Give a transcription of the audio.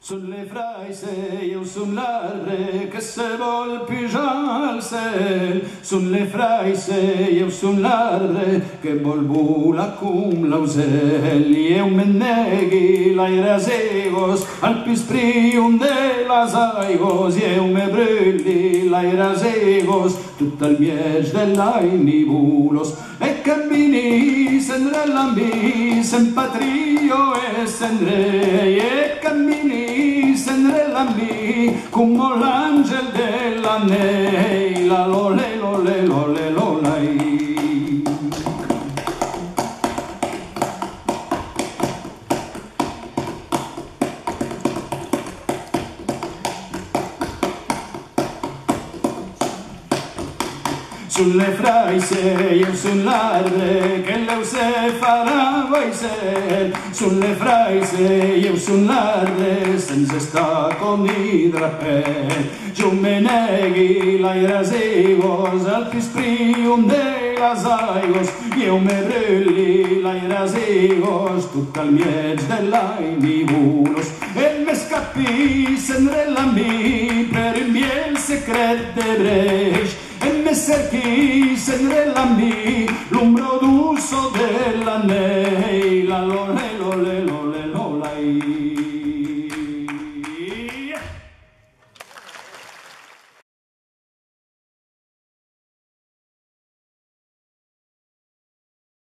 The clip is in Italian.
Sunt le fraise, eu sunt l'arbre que se vol pujar al cel. Sunt le fraise, eu sunt l'arbre que vol volar com l'aucel. I eu me'n negui l'aire segos al pisprium de les aigos. I eu me brulli l'aire segos tot el mieix de l'any i bulos. E cammini sendre l'ambì, sen patrio e sendre. E cammini sendre l'ambì, come l'angel della neila. Lole, lole, lole, lolai. Sunt le fraise, eu sunt l'arbre que l'euce farà baixer. Sunt le fraise, eu sunt l'arbre sense estar com ni drapet. Jo me negui l'aire segos al pisprium de les aigos. I eu me brulli l'aire segos tot el miig de l'any i bulos. El m'escapí sendre l'ambí per un bien secret de breix. E me cerchi sendre l'ambì, l'ombro d'uso della neila.